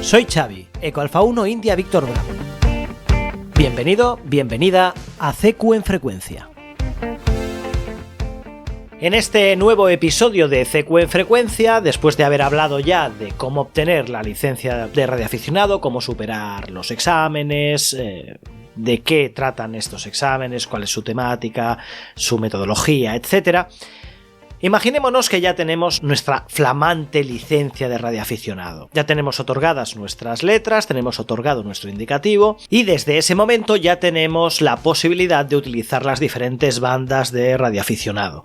Soy Xavi, Eco Alfa 1 India Víctor Bravo. Bienvenido, bienvenida a CQ en Frecuencia. En este nuevo episodio de CQ en Frecuencia, después de haber hablado ya de cómo obtener la licencia de radioaficionado, cómo superar los exámenes, de qué tratan estos exámenes, cuál es su temática, su metodología, etc., imaginémonos que ya tenemos nuestra flamante licencia de radioaficionado. Ya tenemos otorgadas nuestras letras, tenemos otorgado nuestro indicativo y desde ese momento ya tenemos la posibilidad de utilizar las diferentes bandas de radioaficionado.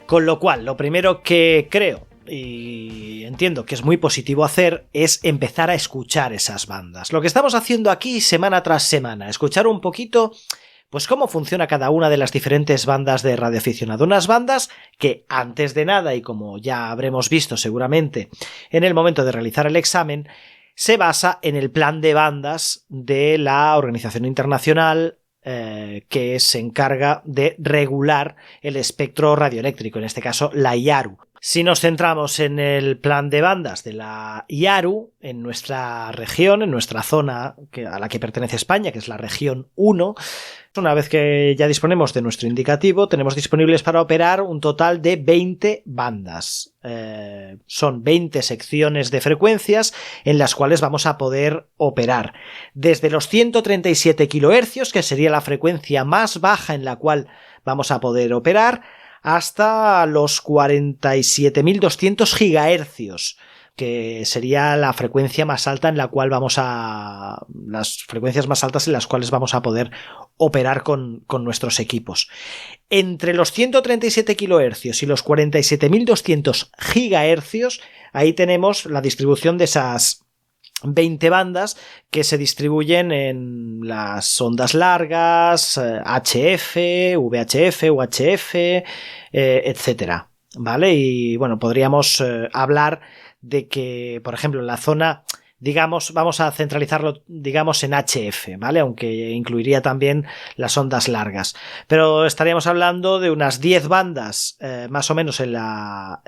Con lo cual, lo primero que creo y entiendo que es muy positivo hacer es empezar a escuchar esas bandas. Lo que estamos haciendo aquí semana tras semana, escuchar un poquito pues cómo funciona cada una de las diferentes bandas de radioaficionado. Unas bandas que, antes de nada, y como ya habremos visto seguramente en el momento de realizar el examen, se basa en el plan de bandas de la Organización Internacional que se encarga de regular el espectro radioeléctrico, en este caso la IARU. Si nos centramos en el plan de bandas de la IARU, en nuestra región, en nuestra zona a la que pertenece España, que es la región 1, una vez que ya disponemos de nuestro indicativo, tenemos disponibles para operar un total de 20 bandas. Son 20 secciones de frecuencias en las cuales vamos a poder operar. Desde los 137 kHz, que sería la frecuencia más baja en la cual vamos a poder operar, hasta los 47.200 GHz, que sería la frecuencia más alta en la cual las frecuencias más altas en las cuales vamos a poder operar con nuestros equipos. Entre los 137 kHz y los 47.200 GHz, ahí tenemos la distribución de esas 20 bandas que se distribuyen en las ondas largas, HF, VHF, UHF, etcétera, ¿vale? Y bueno, podríamos hablar de que, por ejemplo, en la zona, digamos, vamos a centralizarlo, digamos, en HF, ¿vale? Aunque incluiría también las ondas largas. Pero estaríamos hablando de unas 10 bandas, más o menos en la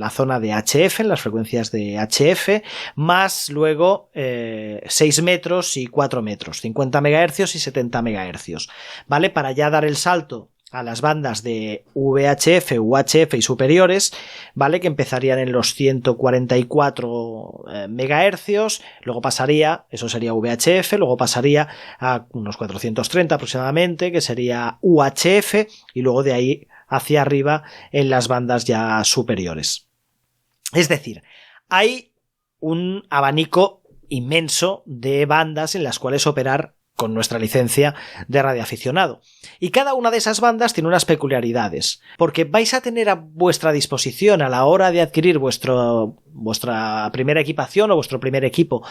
zona de HF, en las frecuencias de HF, más luego 6 metros y 4 metros, 50 MHz y 70 MHz, ¿vale? Para ya dar el salto a las bandas de VHF, UHF y superiores, ¿vale? Que empezarían en los 144 MHz, luego pasaría, eso sería VHF, luego pasaría a unos 430 aproximadamente, que sería UHF, y luego de ahí hacia arriba en las bandas ya superiores. Es decir, hay un abanico inmenso de bandas en las cuales operar con nuestra licencia de radioaficionado. Y cada una de esas bandas tiene unas peculiaridades, porque vais a tener a vuestra disposición a la hora de adquirir vuestra primera equipación o vuestro primer equipo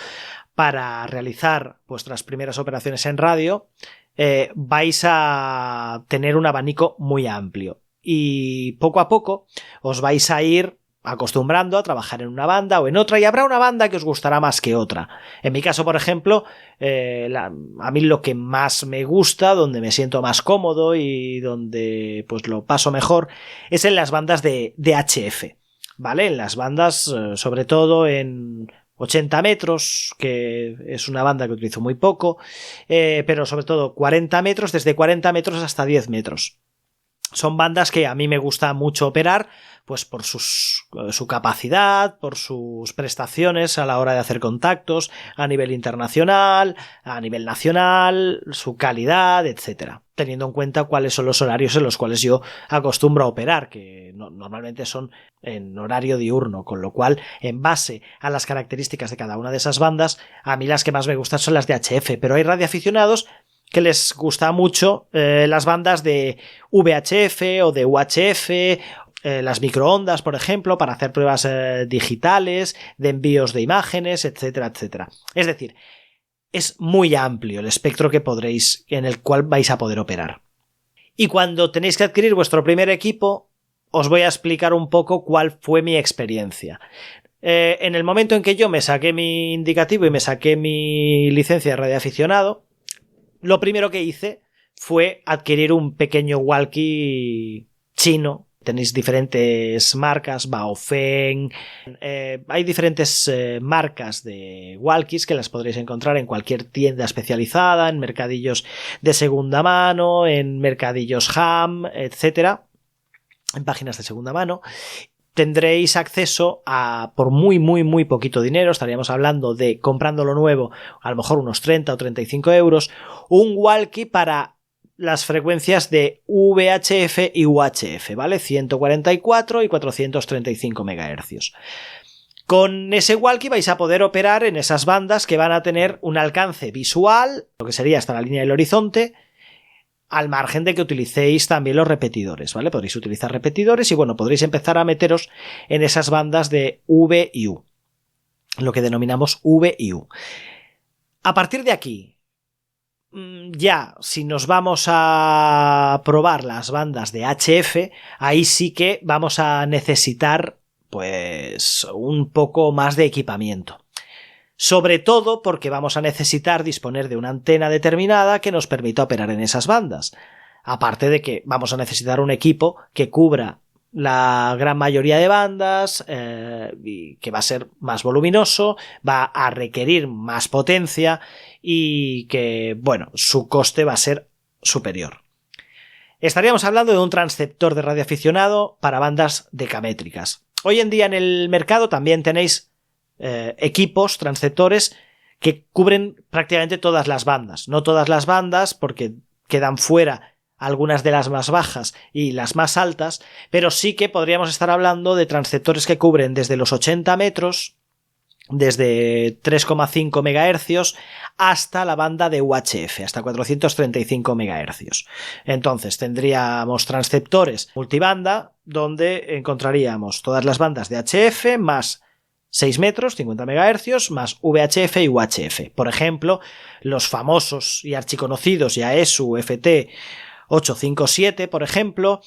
para realizar vuestras primeras operaciones en radio, vais a tener un abanico muy amplio. Y poco a poco os vais a ir acostumbrando a trabajar en una banda o en otra, y habrá una banda que os gustará más que otra. En mi caso, por ejemplo, a mí lo que más me gusta, donde me siento más cómodo y donde pues lo paso mejor, es en las bandas de HF, ¿vale? En las bandas, sobre todo en 80 metros, que es una banda que utilizo muy poco, pero sobre todo 40 metros, desde 40 metros hasta 10 metros. Son bandas que a mí me gusta mucho operar, pues por su capacidad, por sus prestaciones a la hora de hacer contactos a nivel internacional, a nivel nacional, su calidad, etcétera. Teniendo en cuenta cuáles son los horarios en los cuales yo acostumbro a operar, que normalmente son en horario diurno, con lo cual, en base a las características de cada una de esas bandas, a mí las que más me gustan son las de HF, pero hay radioaficionados que les gusta mucho las bandas de VHF o de UHF, las microondas, por ejemplo, para hacer pruebas digitales, de envíos de imágenes, etcétera, etcétera. Es decir, es muy amplio el espectro en el cual vais a poder operar. Y cuando tenéis que adquirir vuestro primer equipo, os voy a explicar un poco cuál fue mi experiencia. En el momento en que yo me saqué mi indicativo y me saqué mi licencia de radioaficionado, lo primero que hice fue adquirir un pequeño walkie chino Tenéis diferentes marcas, Baofeng, hay diferentes marcas de walkies que las podréis encontrar en cualquier tienda especializada, en mercadillos de segunda mano, en mercadillos ham, etcétera, en páginas de segunda mano. Tendréis acceso a, por muy poquito dinero, estaríamos hablando de, comprándolo nuevo, a lo mejor unos 30 o 35 euros, un walkie para las frecuencias de VHF y UHF, ¿vale? 144 y 435 MHz. Con ese walkie vais a poder operar en esas bandas que van a tener un alcance visual, lo que sería hasta la línea del horizonte, al margen de que utilicéis también los repetidores, ¿vale? Podréis utilizar repetidores y, bueno, podréis empezar a meteros en esas bandas de V y U, lo que denominamos V y U. A partir de aquí, ya, si nos vamos a probar las bandas de HF, ahí sí que vamos a necesitar, pues, un poco más de equipamiento. Sobre todo porque vamos a necesitar disponer de una antena determinada que nos permita operar en esas bandas. Aparte de que vamos a necesitar un equipo que cubra la gran mayoría de bandas, y que va a ser más voluminoso, va a requerir más potencia y que, bueno, su coste va a ser superior. Estaríamos hablando de un transceptor de radioaficionado para bandas decamétricas. Hoy en día en el mercado también tenéis equipos, transceptores que cubren prácticamente todas las bandas. No todas las bandas porque quedan fuera algunas de las más bajas y las más altas, pero sí que podríamos estar hablando de transceptores que cubren desde los 80 metros, desde 3,5 MHz hasta la banda de UHF, hasta 435 MHz. Entonces tendríamos transceptores multibanda donde encontraríamos todas las bandas de HF más 6 metros, 50 MHz, más VHF y UHF. Por ejemplo, los famosos y archiconocidos Yaesu FT857, por ejemplo,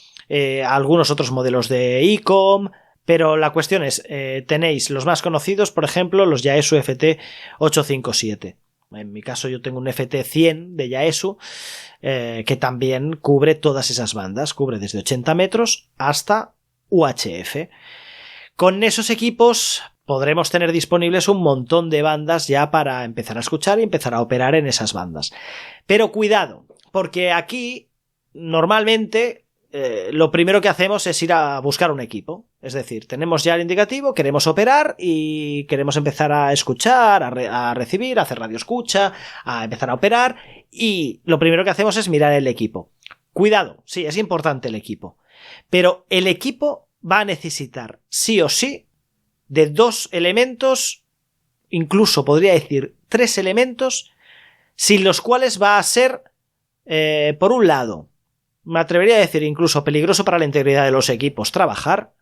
algunos otros modelos de ICOM, pero la cuestión es, tenéis los más conocidos, por ejemplo, los Yaesu FT857. En mi caso yo tengo un FT100 de Yaesu, que también cubre todas esas bandas, cubre desde 80 metros hasta UHF. Con esos equipos podremos tener disponibles un montón de bandas ya para empezar a escuchar y empezar a operar en esas bandas. Pero cuidado, porque aquí normalmente lo primero que hacemos es ir a buscar un equipo. Es decir, tenemos ya el indicativo, queremos operar y queremos empezar a escuchar, a recibir, a hacer radioescucha, a empezar a operar, y lo primero que hacemos es mirar el equipo. Cuidado, sí, es importante el equipo, pero el equipo va a necesitar sí o sí de 2 elementos, incluso podría decir 3 elementos, sin los cuales va a ser, por un lado, me atrevería a decir incluso peligroso para la integridad de los equipos trabajar,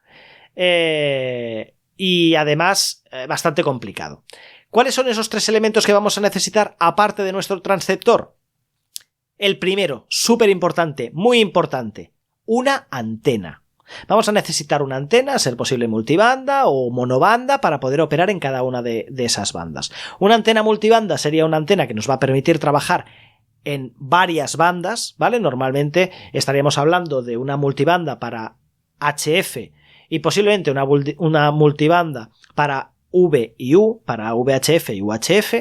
y además bastante complicado. ¿Cuáles son esos 3 elementos que vamos a necesitar aparte de nuestro transceptor? El primero, súper importante, muy importante, una antena. Vamos a necesitar una antena, a ser posible multibanda o monobanda, para poder operar en cada una de esas bandas. Una antena multibanda sería una antena que nos va a permitir trabajar en varias bandas, ¿vale? Normalmente estaríamos hablando de una multibanda para HF y posiblemente una multibanda para V y U, para VHF y UHF,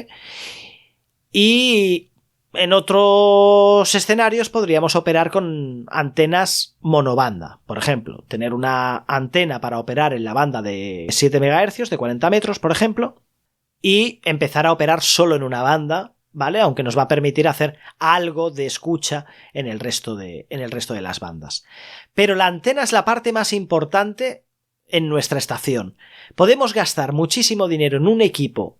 y en otros escenarios podríamos operar con antenas monobanda. Por ejemplo, tener una antena para operar en la banda de 7 MHz, de 40 metros, por ejemplo, y empezar a operar solo en una banda, ¿vale? Aunque nos va a permitir hacer algo de escucha en el resto de las bandas. Pero la antena es la parte más importante en nuestra estación. Podemos gastar muchísimo dinero en un equipo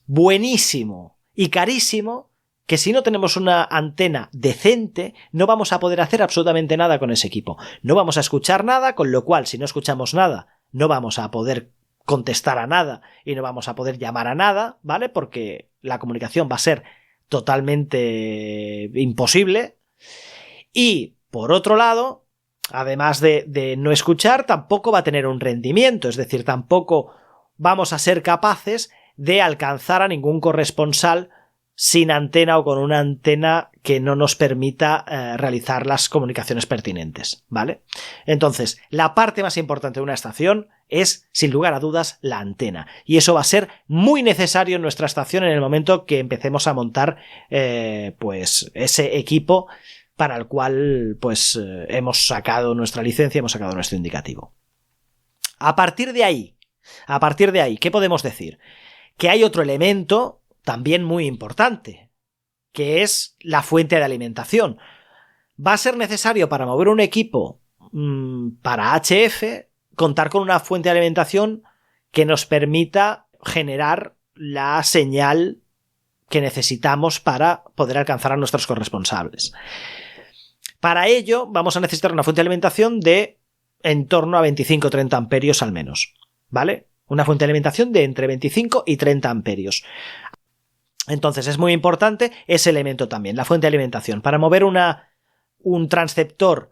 buenísimo y carísimo, que si no tenemos una antena decente no vamos a poder hacer absolutamente nada con ese equipo. No vamos a escuchar nada, con lo cual si no escuchamos nada no vamos a poder contestar a nada y no vamos a poder llamar a nada, ¿vale? Porque la comunicación va a ser totalmente imposible. Y por otro lado, además de no escuchar, tampoco va a tener un rendimiento, es decir, tampoco vamos a ser capaces de alcanzar a ningún corresponsal sin antena o con una antena que no nos permita realizar las comunicaciones pertinentes, ¿vale? Entonces, la parte más importante de una estación es, sin lugar a dudas, la antena. Y eso va a ser muy necesario en nuestra estación en el momento que empecemos a montar pues ese equipo para el cual pues hemos sacado nuestra licencia, hemos sacado nuestro indicativo. A partir de ahí, ¿qué podemos decir? Que hay otro elemento también muy importante, que es la fuente de alimentación. Va a ser necesario para mover un equipo para HF contar con una fuente de alimentación que nos permita generar la señal que necesitamos para poder alcanzar a nuestros corresponsables. Para ello vamos a necesitar una fuente de alimentación de en torno a 25-30 amperios al menos, ¿vale? Una fuente de alimentación de entre 25 y 30 amperios. Entonces es muy importante ese elemento también, la fuente de alimentación. Para mover un transceptor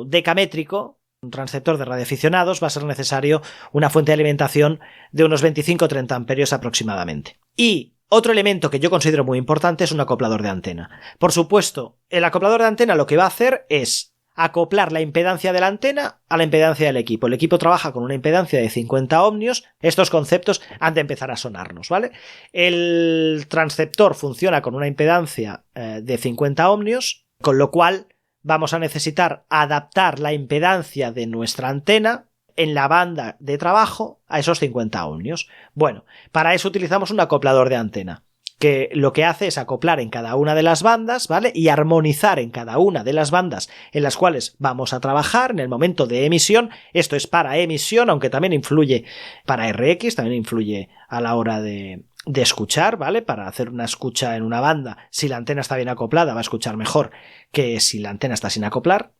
decamétrico, un transceptor de radioaficionados, va a ser necesario una fuente de alimentación de unos 25-30 amperios aproximadamente. Y otro elemento que yo considero muy importante es un acoplador de antena. Por supuesto, el acoplador de antena lo que va a hacer es acoplar la impedancia de la antena a la impedancia del equipo. El equipo trabaja con una impedancia de 50 ohmios. Estos conceptos han de empezar a sonarnos, ¿vale? El transceptor funciona con una impedancia de 50 ohmios, con lo cual vamos a necesitar adaptar la impedancia de nuestra antena en la banda de trabajo a esos 50 ohmios. Bueno, para eso utilizamos un acoplador de antena, que lo que hace es acoplar en cada una de las bandas, ¿vale? Y armonizar en cada una de las bandas en las cuales vamos a trabajar en el momento de emisión. Esto es para emisión, aunque también influye para RX, también influye a la hora de escuchar, ¿vale? Para hacer una escucha en una banda, si la antena está bien acoplada, va a escuchar mejor que si la antena está sin acoplar.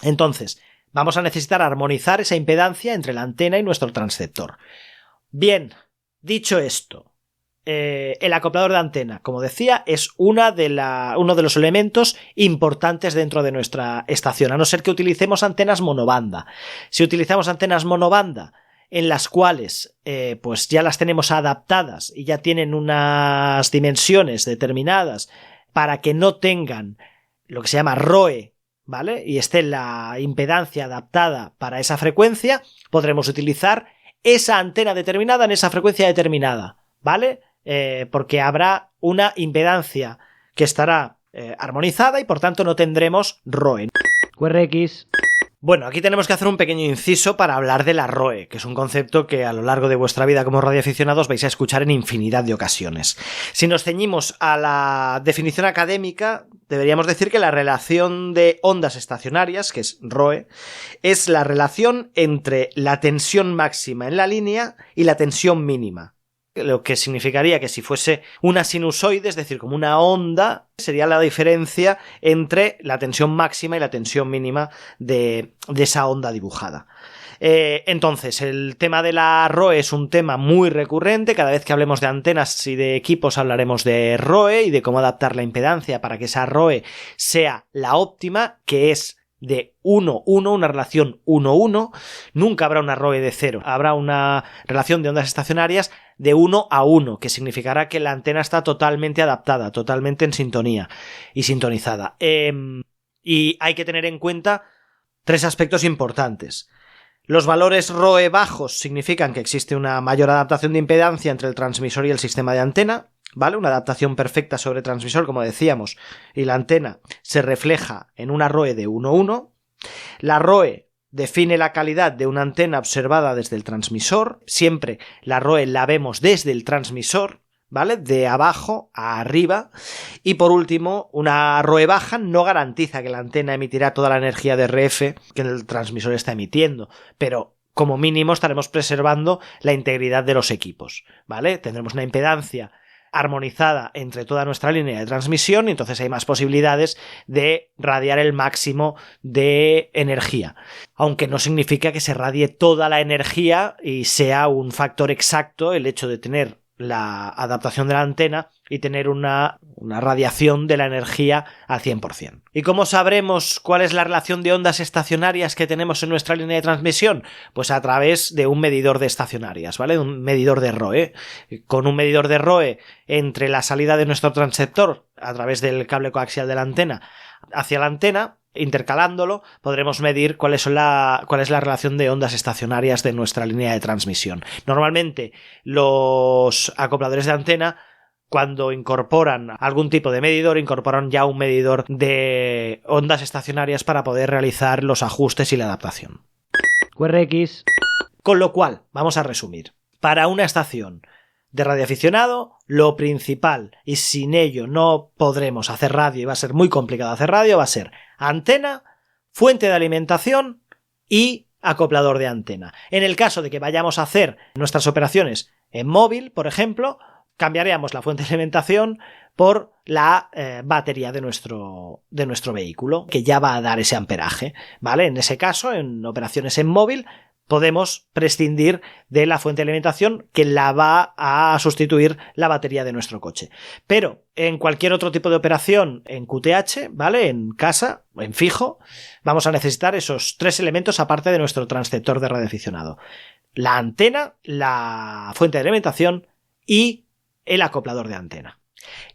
Entonces, vamos a necesitar armonizar esa impedancia entre la antena y nuestro transceptor. Bien, dicho esto, el acoplador de antena, como decía, es uno de los elementos importantes dentro de nuestra estación, a no ser que utilicemos antenas monobanda. Si utilizamos antenas monobanda en las cuales pues ya las tenemos adaptadas y ya tienen unas dimensiones determinadas para que no tengan lo que se llama ROE, ¿vale? Y esté la impedancia adaptada para esa frecuencia, podremos utilizar esa antena determinada en esa frecuencia determinada, ¿vale? Porque habrá una impedancia que estará armonizada y por tanto no tendremos ROE. QRX. Bueno, aquí tenemos que hacer un pequeño inciso para hablar de la ROE, que es un concepto que a lo largo de vuestra vida como radioaficionados vais a escuchar en infinidad de ocasiones. Si nos ceñimos a la definición académica, deberíamos decir que la relación de ondas estacionarias, que es ROE, es la relación entre la tensión máxima en la línea y la tensión mínima. Lo que significaría que si fuese una sinusoide, es decir, como una onda, sería la diferencia entre la tensión máxima y la tensión mínima de esa onda dibujada. Entonces, el tema de la ROE es un tema muy recurrente. Cada vez que hablemos de antenas y de equipos hablaremos de ROE y de cómo adaptar la impedancia para que esa ROE sea la óptima, que es de 1-1, una relación 1-1. Nunca habrá una ROE de 0. Habrá una relación de ondas estacionarias de 1-1, que significará que la antena está totalmente adaptada, totalmente en sintonía y sintonizada. Y hay que tener en cuenta 3 aspectos importantes. Los valores ROE bajos significan que existe una mayor adaptación de impedancia entre el transmisor y el sistema de antena, ¿vale? Una adaptación perfecta sobre transmisor, como decíamos, y la antena se refleja en una ROE de 1-1. La ROE define la calidad de una antena observada desde el transmisor. Siempre la ROE la vemos desde el transmisor, ¿vale? De abajo a arriba. Y por último, una ROE baja no garantiza que la antena emitirá toda la energía de RF que el transmisor está emitiendo, pero como mínimo estaremos preservando la integridad de los equipos, ¿vale? Tendremos una impedancia armonizada entre toda nuestra línea de transmisión y entonces hay más posibilidades de radiar el máximo de energía, aunque no significa que se radie toda la energía y sea un factor exacto el hecho de tener la adaptación de la antena y tener una radiación de la energía al 100%. ¿Y cómo sabremos cuál es la relación de ondas estacionarias que tenemos en nuestra línea de transmisión? Pues a través de un medidor de estacionarias, ¿vale? Un medidor de ROE. Con un medidor de ROE entre la salida de nuestro transceptor a través del cable coaxial de la antena hacia la antena, intercalándolo, podremos medir cuál es la relación de ondas estacionarias de nuestra línea de transmisión. Normalmente los acopladores de antena, cuando incorporan algún tipo de medidor, incorporan ya un medidor de ondas estacionarias para poder realizar los ajustes y la adaptación. QRX. Con lo cual, vamos a resumir. Para una estación de radioaficionado, lo principal, y sin ello no podremos hacer radio y va a ser muy complicado hacer radio, va a ser antena, fuente de alimentación y acoplador de antena. En el caso de que vayamos a hacer nuestras operaciones en móvil, por ejemplo, cambiaríamos la fuente de alimentación por la batería de nuestro vehículo, que ya va a dar ese amperaje, ¿vale? En ese caso, en operaciones en móvil, podemos prescindir de la fuente de alimentación que la va a sustituir la batería de nuestro coche. Pero en cualquier otro tipo de operación en QTH, ¿vale? En casa, en fijo, vamos a necesitar esos 3 elementos aparte de nuestro transceptor de radioaficionado. La antena, la fuente de alimentación y el acoplador de antena.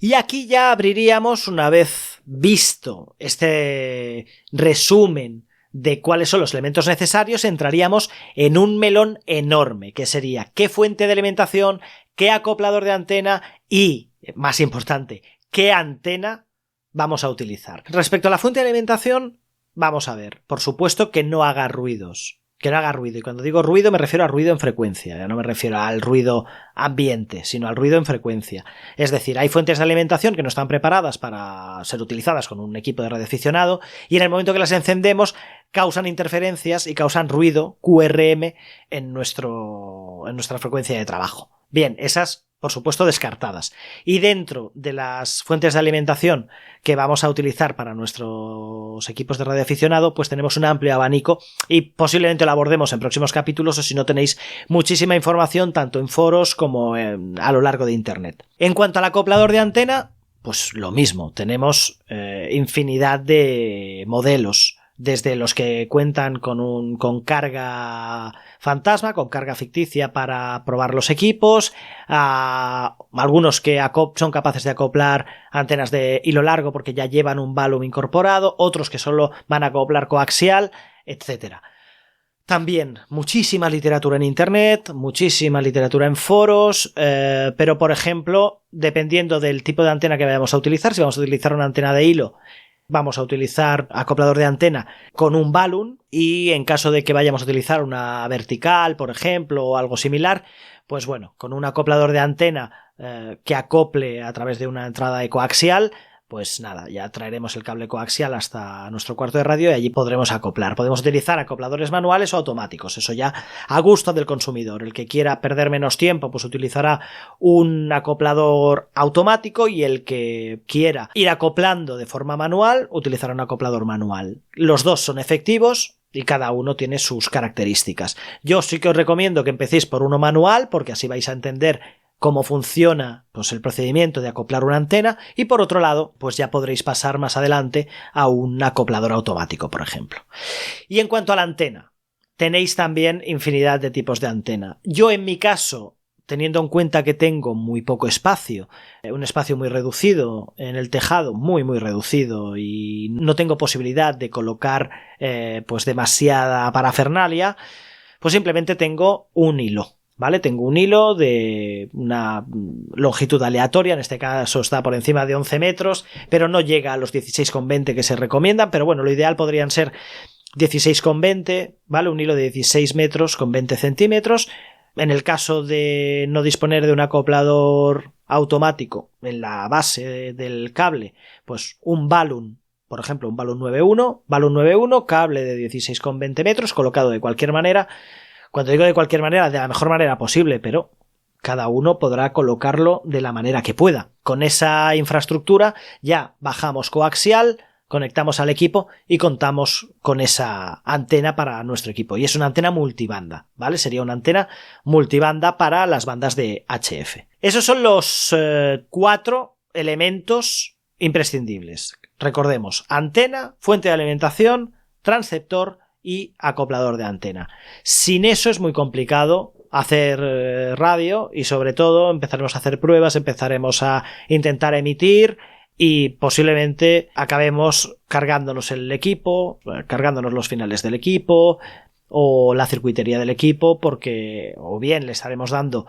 Y aquí ya abriríamos, una vez visto este resumen de cuáles son los elementos necesarios, entraríamos en un melón enorme, que sería qué fuente de alimentación, qué acoplador de antena y, más importante, qué antena vamos a utilizar. Respecto a la fuente de alimentación, vamos a ver, por supuesto que no haga ruidos. Que no haga ruido. Y cuando digo ruido me refiero a ruido en frecuencia. Ya no me refiero al ruido ambiente, sino al ruido en frecuencia. Es decir, hay fuentes de alimentación que no están preparadas para ser utilizadas con un equipo de radioaficionado y en el momento que las encendemos causan interferencias y causan ruido, QRM, en nuestra frecuencia de trabajo. Bien, esas, por supuesto, descartadas. Y dentro de las fuentes de alimentación que vamos a utilizar para nuestros equipos de radioaficionado, pues tenemos un amplio abanico y posiblemente lo abordemos en próximos capítulos, o si no tenéis muchísima información tanto en foros como a lo largo de Internet. En cuanto al acoplador de antena, pues lo mismo, tenemos infinidad de modelos, desde los que cuentan con carga fantasma, con carga ficticia para probar los equipos, a algunos que son capaces de acoplar antenas de hilo largo porque ya llevan un balum incorporado, otros que solo van a acoplar coaxial, etc. También muchísima literatura en internet, muchísima literatura en foros, pero por ejemplo, dependiendo del tipo de antena que vayamos a utilizar, si vamos a utilizar una antena de hilo, vamos a utilizar acoplador de antena con un balun, y en caso de que vayamos a utilizar una vertical, por ejemplo, o algo similar, pues bueno, con un acoplador de antena que acople a través de una entrada de coaxial, pues nada, ya traeremos el cable coaxial hasta nuestro cuarto de radio y allí podremos acoplar. Podemos utilizar acopladores manuales o automáticos, eso ya a gusto del consumidor. El que quiera perder menos tiempo, pues utilizará un acoplador automático, y el que quiera ir acoplando de forma manual, utilizará un acoplador manual. Los dos son efectivos y cada uno tiene sus características. Yo sí que os recomiendo que empecéis por uno manual, porque así vais a entender cómo funciona, pues, el procedimiento de acoplar una antena, y por otro lado, pues ya podréis pasar más adelante a un acoplador automático, por ejemplo. Y en cuanto a la antena, tenéis también infinidad de tipos de antena. Yo, en mi caso, teniendo en cuenta que tengo muy poco espacio, un espacio muy reducido en el tejado, muy reducido, y no tengo posibilidad de colocar pues demasiada parafernalia, pues simplemente tengo un hilo. ¿Vale? Tengo un hilo de una longitud aleatoria, en este caso está por encima de 11 metros, pero no llega a los 16,20 que se recomiendan, pero bueno, lo ideal podrían ser 16,20, ¿vale? Un hilo de 16 metros con 20 centímetros. En el caso de no disponer de un acoplador automático en la base del cable, pues un balun, por ejemplo, un balun 9.1, cable de 16,20 metros, colocado de cualquier manera. Cuando digo de cualquier manera, de la mejor manera posible, pero cada uno podrá colocarlo de la manera que pueda. Con esa infraestructura ya bajamos coaxial, conectamos al equipo y contamos con esa antena para nuestro equipo. Y es una antena multibanda, ¿vale? Sería una antena multibanda para las bandas de HF. Esos son los 4 elementos imprescindibles. Recordemos, antena, fuente de alimentación, transceptor y acoplador de antena. Sin eso es muy complicado hacer radio y sobre todo empezaremos a hacer pruebas, empezaremos a intentar emitir y posiblemente acabemos cargándonos el equipo, cargándonos los finales del equipo o la circuitería del equipo, porque o bien le estaremos dando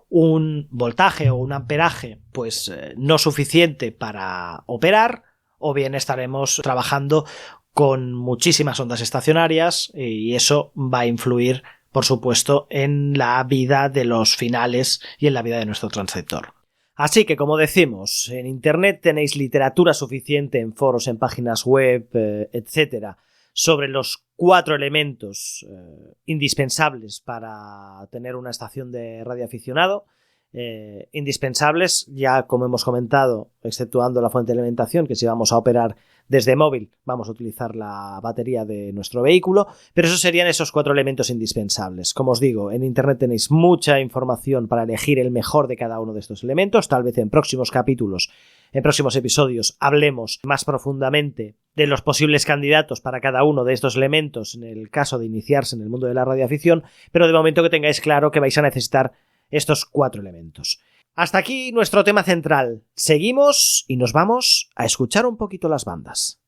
un voltaje o un amperaje pues no suficiente para operar, o bien estaremos trabajando con muchísimas ondas estacionarias y eso va a influir, por supuesto, en la vida de los finales y en la vida de nuestro transceptor. Así que, como decimos, en Internet tenéis literatura suficiente en foros, en páginas web, etcétera, sobre los 4 elementos indispensables para tener una estación de radioaficionado. Indispensables, ya como hemos comentado, exceptuando la fuente de alimentación, que si vamos a operar desde móvil vamos a utilizar la batería de nuestro vehículo, pero esos serían esos 4 elementos indispensables. Como os digo, en Internet tenéis mucha información para elegir el mejor de cada uno de estos elementos. Tal vez en próximos capítulos, en próximos episodios, hablemos más profundamente de los posibles candidatos para cada uno de estos elementos en el caso de iniciarse en el mundo de la radioafición, pero de momento que tengáis claro que vais a necesitar estos 4 elementos. Hasta aquí nuestro tema central. Seguimos y nos vamos a escuchar un poquito las bandas.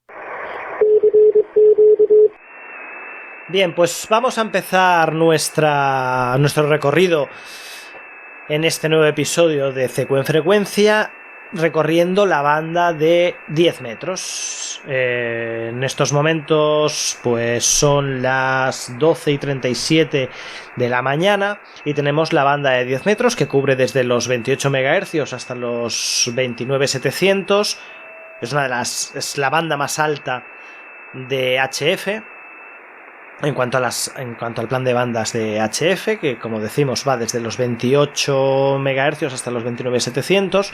Bien, pues vamos a empezar nuestro recorrido en este nuevo episodio de CQ en Frecuencia, recorriendo la banda de 10 metros. En estos momentos pues son las 12:37 de la mañana y tenemos la banda de 10 metros que cubre desde los 28 MHz hasta los 29.700. Es la banda más alta de HF en cuanto al plan de bandas de HF, que como decimos va desde los 28 MHz hasta los 29.700.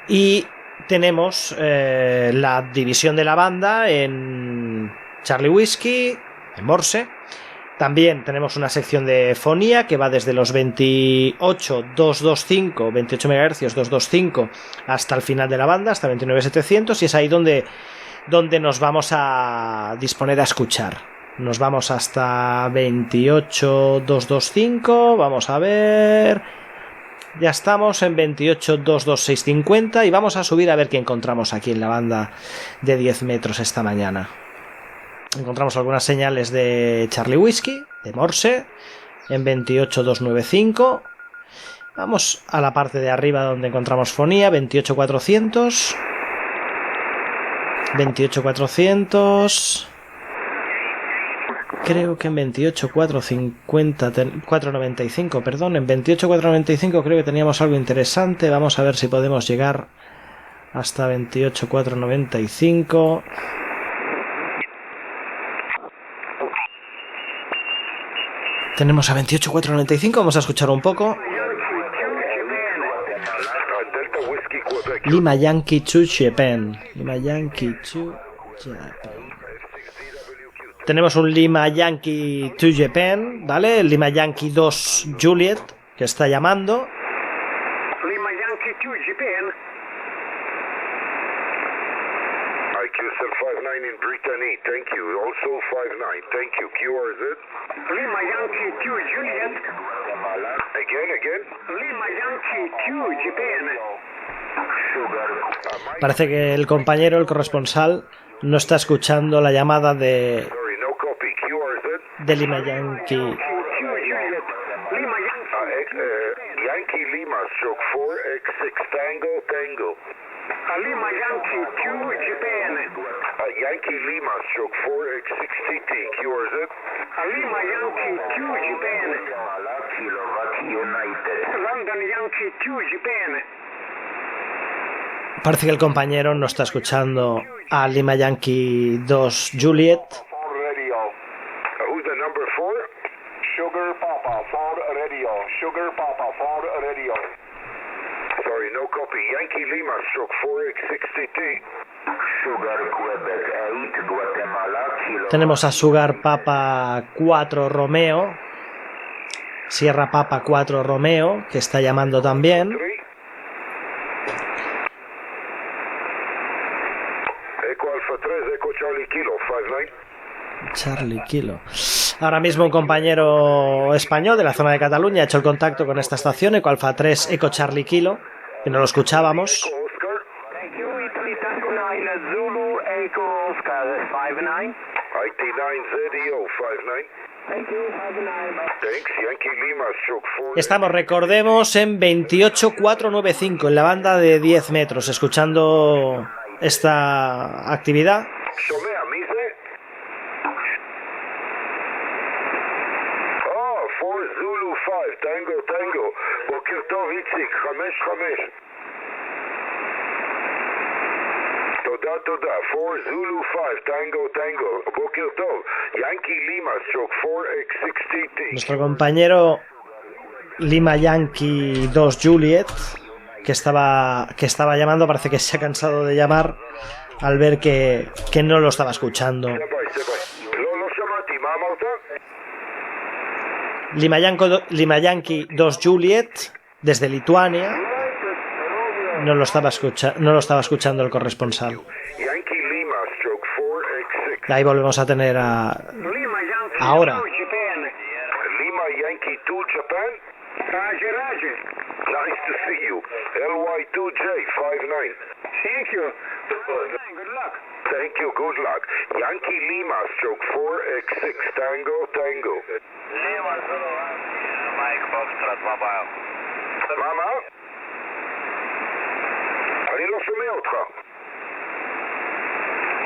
Y tenemos la división de la banda en Charlie Whiskey, en Morse. También tenemos una sección de fonía que va desde los 28.225, 28 MHz 225 hasta el final de la banda, hasta 29.700, y es ahí donde nos vamos a disponer a escuchar. Nos vamos hasta 28.225, vamos a ver... Ya estamos en 28.22650 y vamos a subir a ver qué encontramos aquí en la banda de 10 metros esta mañana. Encontramos algunas señales de Charlie Whiskey, de Morse, en 28.295. Vamos a la parte de arriba donde encontramos fonía, 28.400. 28.400... Creo que en 495, perdón, en 28.495 creo que teníamos algo interesante. Vamos a ver si podemos llegar hasta 28.495. Tenemos a 28.495, vamos a escuchar un poco. Lima Yankee 2 Japan. Lima Yankee 2 Japan. Tenemos un Lima Yankee 2 Japan, ¿vale? El Lima Yankee 2 Juliet, que está llamando. Lima Yankee 2 Japan. IQSL 59 in Brittany, thank you. Also 59, thank you. QRZ. Lima Yankee 2 Juliet. Again. Lima Yankee 2 Japan. Parece que el compañero, el corresponsal, no está escuchando la llamada de Lima Yankee. Yankee Lima stroke 4X6 Tango. Lima Yankee 2 Japan. Yankee Lima stroke 4X6TT QRZ. Lima Yankee 2 Japan. London Yankee 2 Japan. Parece que el compañero no está escuchando a Lima Yankee 2 Juliet. Who's the number 4? Sugar Papa Ford Radio. Sorry, no copy. Yankee Lima stroke 4X6TT. Tenemos a Sugar Papa 4 Romeo, Sierra Papa 4 Romeo, que está llamando también. Eco Alfa 3, Eco Charlie Kilo, 59. Charlie Kilo. Ahora mismo un compañero español de la zona de Cataluña ha hecho el contacto con esta estación, Eco Alfa 3, Eco Charlie Kilo, que no lo escuchábamos. Eco Oscar. Thank you, Italy Tango 9, Zulu, Echo Oscar 59. IT9 ZEO 59. Thank you, 59. Thanks, Yankee Lima, stroke 4. Estamos, recordemos, en 28495, en la banda de 10 metros, escuchando esta actividad. שומע, מי זה? 4 Zulu 5, טנגו, טנגו. בוקר טוב, איציק, 5-5. תודה, תודה. 4 Zulu 5, טנגו, טנגו. בוקר טוב. ינקי לימה, stroke 4X6TT. Nuestro compañero Lima Yankee 2 Juliet, que estaba llamando, parece que se ha cansado de llamar al ver que no lo estaba escuchando. סבאי, סבאי. לא שמעתי, מה אמרת? Lima Yankee 2 Juliet, desde Lituania, no lo estaba escuchando el corresponsal. ינקי לימה, stroke 4X6. Ahí volvemos a tener a... Lima Yankee Ahora. 2, Japan. Lima Yankee 2 Japan. Roger, Roger. Nice to see you. LY2J 59. Thank you. Good luck. Thank you. Good luck. Yankee Lima stroke 4X6 Tango Tango. Lima Zulu, Mike Foxtrot, mobile. מאמה? אני לא שומע אותך.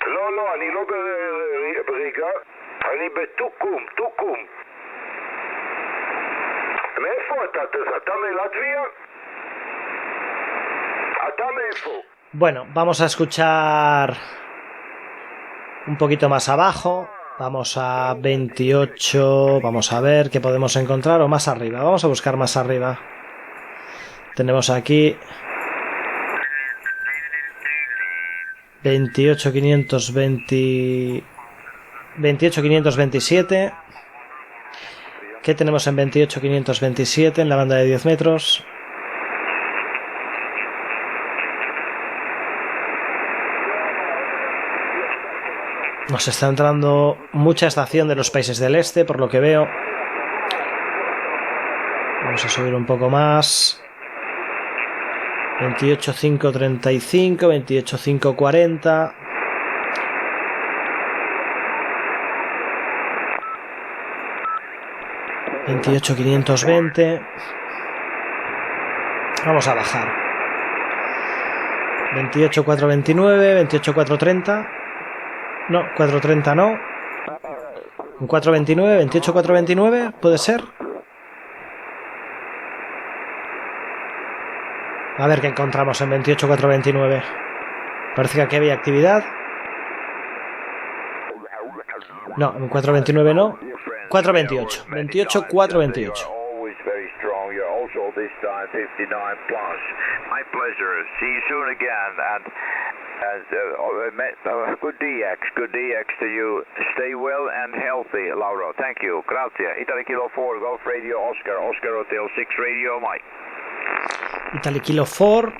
לא, אני לא בריגה. אני בטוקום, טוקום. מאיפה אתה? אתה מלטביה? אתה מאיפה? Bueno, vamos a escuchar un poquito más abajo. Vamos a 28. Vamos a ver qué podemos encontrar. O más arriba. Vamos a buscar más arriba. Tenemos aquí 28.520. 28.527. ¿Qué tenemos en 28.527 en la banda de 10 metros? Nos está entrando mucha estación de los países del este, por lo que veo. Vamos a subir un poco más. 28.535, 28.540. $28.520. Vamos a bajar. 28.429, 28.430. No, 430 no. 429, 28.429, ¿puede ser? A ver qué encontramos en 28.429. Parece que aquí había actividad. No, en 429 no. 428. 28.428. Always very strong. You're also this time 59 plus. My pleasure. See you soon again. And good DX to you. Stay well and healthy, Lauro. Thank you. Grazie. Italy Kilo 4, Golf Radio, Oscar Hotel 6 Radio, Mike. Italy Kilo 4.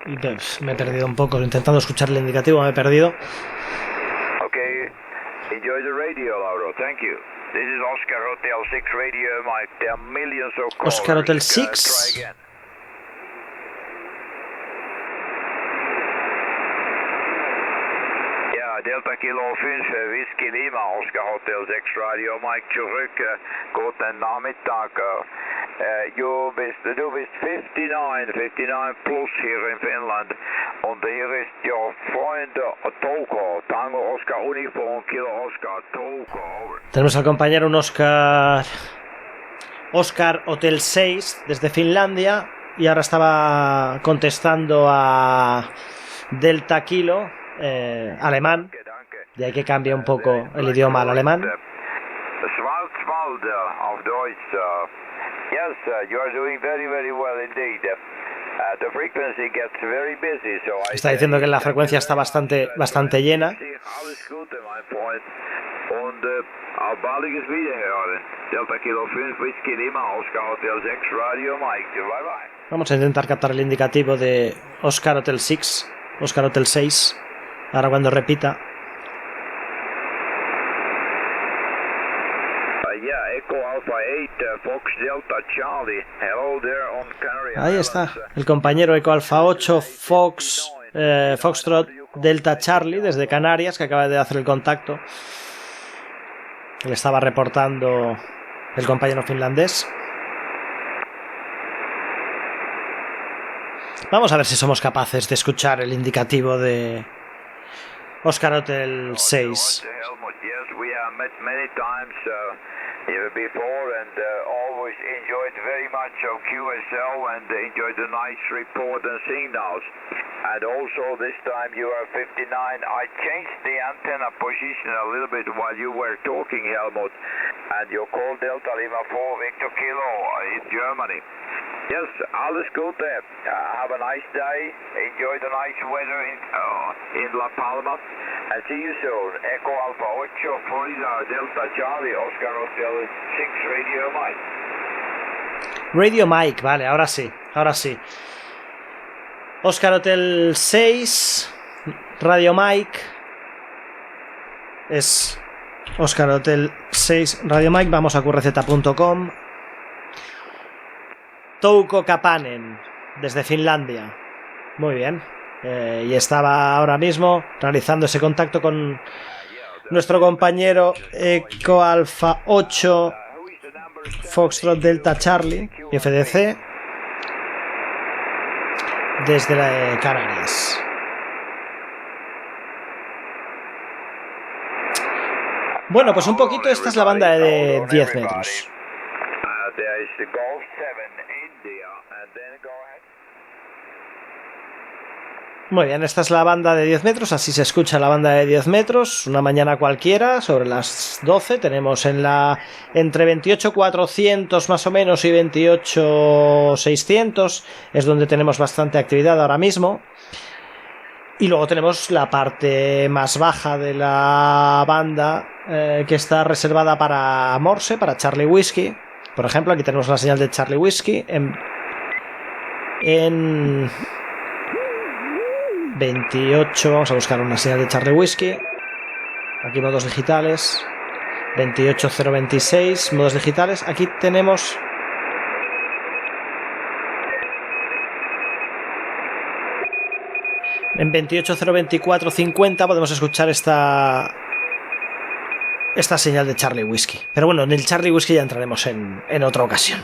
Y pues, me he perdido un poco. Intentando escuchar el indicativo, me he perdido. Okay. Enjoy the radio, Lauro. Thank you. This is Oscar Hotel 6 Radio, Mike. There are millions of callers. Oscar Hotel Try 6. again. Delta Kilo 5, Whisky Lima, Oscar Hotel 6 Radio, Mike zurück. Guten Nachmittag. Du bist 59 plus hier in Finland. Und hier ist your Freund Toko, Tango Oscar Uniform, Kilo Oscar Toko. Over. Tenemos al compañero un Oscar Hotel 6 desde Finlandia. Y ahora estaba contestando a Delta Kilo, alemán. De ahí que cambie un poco el idioma al alemán. Schwarzwald auf Deutsch. Yes, you are doing very, very well indeed. Está diciendo que la frecuencia está bastante llena. Vamos a intentar captar el indicativo de Oscar Hotel 6, Oscar Hotel 6, ahora cuando repita. Ahí está, el compañero Eco Alfa 8 Foxtrot Delta Charlie desde Canarias, que acaba de hacer el contacto. Le estaba reportando el compañero finlandés. Vamos a ver si somos capaces de escuchar el indicativo de Oscar Hotel 6. Before and always enjoyed very much of QSL and enjoyed the nice report and signals. And also this time you are 59. I changed the antenna position a little bit while you were talking, Helmut. And you called Delta Lima 4 Victor Kilo in Germany. Yes, alles Gute. Have a nice day. Enjoy the nice weather in La Palma. And see you soon. Echo Alpha 8, Florida, Delta Charlie, Oscar Hotel 6, Radio Mike. Radio Mike, vale, ahora sí. Oscar Hotel 6, Radio Mike. Es Oscar Hotel 6, Radio Mike. Vamos a qrz.com. Touko Kapanen, desde Finlandia. Muy bien. Y estaba ahora mismo realizando ese contacto con nuestro compañero Eco Alfa 8 Foxtrot Delta Charlie, FDC, desde Canarias. Bueno, pues un poquito, esta es la banda de 10 metros. Muy bien, esta es la banda de 10 metros, así se escucha la banda de 10 metros, una mañana cualquiera, sobre las 12, tenemos entre 28.400 más o menos y 28.600, es donde tenemos bastante actividad ahora mismo, y luego tenemos la parte más baja de la banda, que está reservada para Morse, para Charlie Whiskey, por ejemplo, aquí tenemos la señal de Charlie Whiskey, en 28, vamos a buscar una señal de Charlie Whiskey. Aquí modos digitales. 28026, modos digitales. Aquí tenemos en 2802450 podemos escuchar esta señal de Charlie Whiskey. Pero bueno, en el Charlie Whiskey ya entraremos en otra ocasión.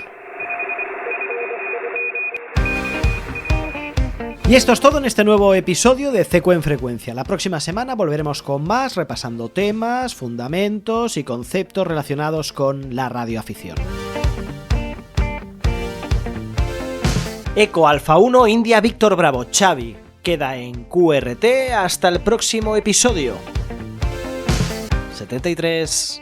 Y esto es todo en este nuevo episodio de CQ en Frecuencia. La próxima semana volveremos con más, repasando temas, fundamentos y conceptos relacionados con la radioafición. Eco Alfa 1 India Víctor Bravo Xavi queda en QRT hasta el próximo episodio. 73.